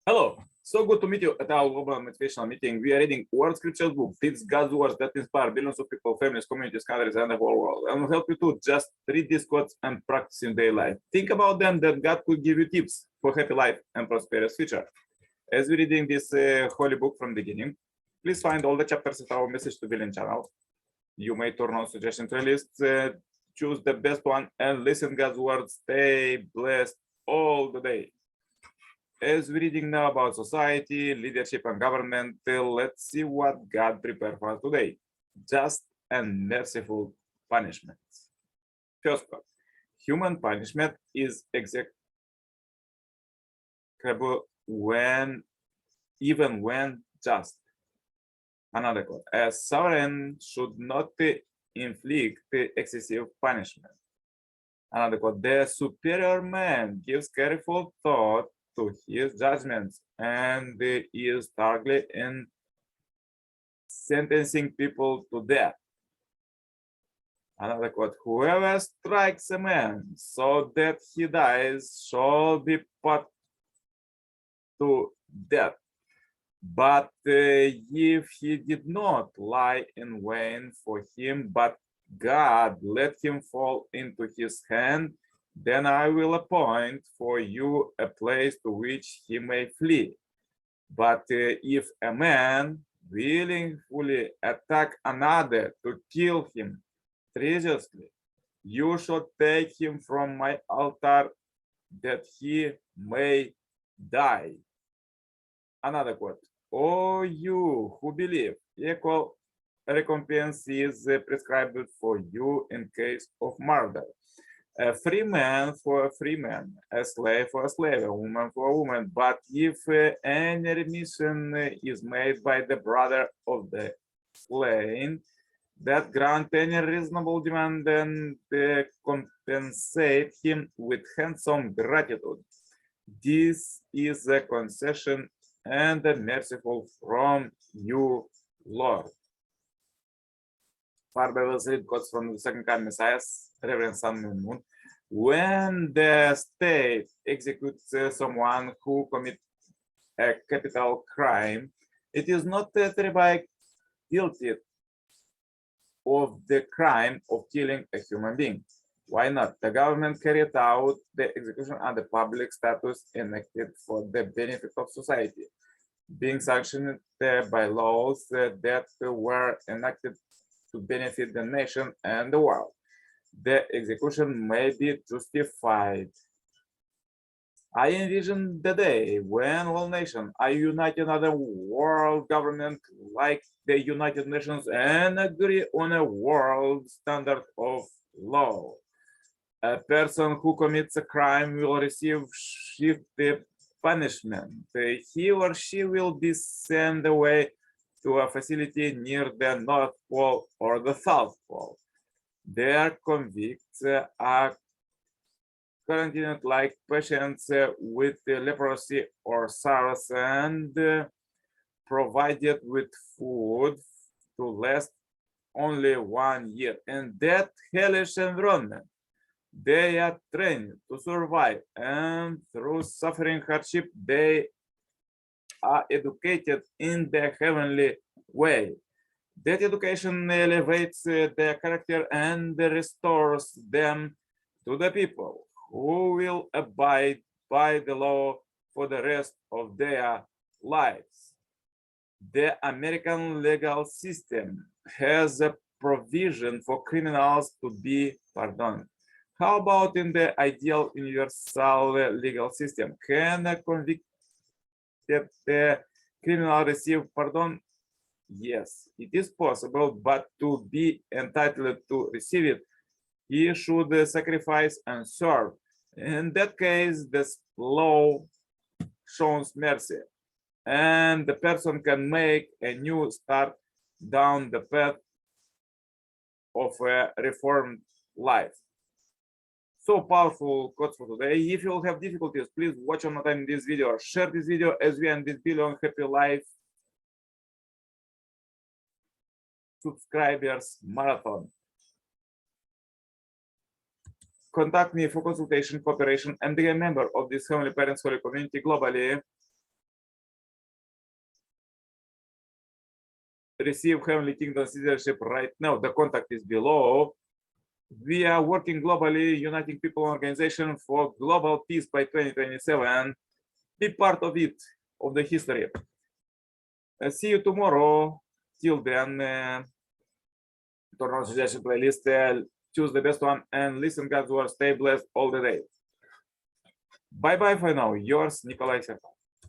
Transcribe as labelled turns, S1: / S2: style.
S1: Hello, so good to meet you at our global motivational meeting. We are reading World Scriptures book. It's God's words that inspire billions of people, families, communities, countries, and the whole world. And will help you to just read these quotes and practice in daily life. Think about them that God could give you tips for happy life and prosperous future. As we're reading this holy book from the beginning, please find all the chapters at our Message to Billion channel. You may turn on suggestion playlists, choose the best one, and listen God's words. Stay blessed all the day. As we're reading now about society, leadership, and government, let's see what God prepared for us today. Just and merciful punishments. First quote: human punishment is execrable even when just. Another quote: a sovereign should not inflict excessive punishment. Another quote: the superior man gives careful thought to his judgments and is thoroughly in sentencing people to death. Another quote: whoever strikes a man so that he dies shall be put to death. But if he did not lie in vain for him, but God let him fall into his hand, then I will appoint for you a place to which he may flee. But if a man willingly attack another to kill him treacherously, you shall take him from my altar that he may die. Another quote: oh, you who believe, equal recompense is prescribed for you in case of murder. A free man for a free man, a slave for a slave, a woman for a woman. But if any remission is made by the brother of the slain, that grant any reasonable demand and compensate him with handsome gratitude. This is a concession and a merciful from you, Lord. Our Bibles read quotes from the second coming Messiah, Reverend Sun Moon. When the state executes someone who commits a capital crime, it is not thereby guilty of the crime of killing a human being. Why not? The government carried out the execution under public status enacted for the benefit of society, being sanctioned by laws that were enacted to benefit the nation and the world. The execution may be justified. I envision the day when all nations are united under world government like the United Nations and agree on a world standard of law. A person who commits a crime will receive shifted punishment. He or she will be sent away to a facility near the North Pole or the South Pole. Their convicts are quarantined like patients with leprosy or SARS and provided with food to last only 1 year. In that hellish environment, they are trained to survive, and through suffering hardship, they are educated in the heavenly way. That education elevates their character and restores them to the people who will abide by the law for the rest of their lives. The American legal system has a provision for criminals to be pardoned. How about in the ideal universal legal system? Can a convicted criminal receive pardon? Yes, it is possible, but to be entitled to receive it, he should sacrifice and serve. In that case, the law shows mercy, and the person can make a new start down the path of a reformed life. So powerful quotes for today. If you have difficulties, please watch on time this video or share this video as we end this billion happy life subscribers marathon. Contact me for consultation, cooperation, and be a member of this Heavenly Parents Holy Community globally. receive Heavenly Kingdom citizenship right now, the contact is below. We are working globally, uniting people and organization for global peace by 2027. Be part of it, of the history. See you tomorrow. Till then, turn on suggestion playlist, choose the best one, and listen God's word. Stay blessed all the day. Bye bye for now. Yours, Nicolae.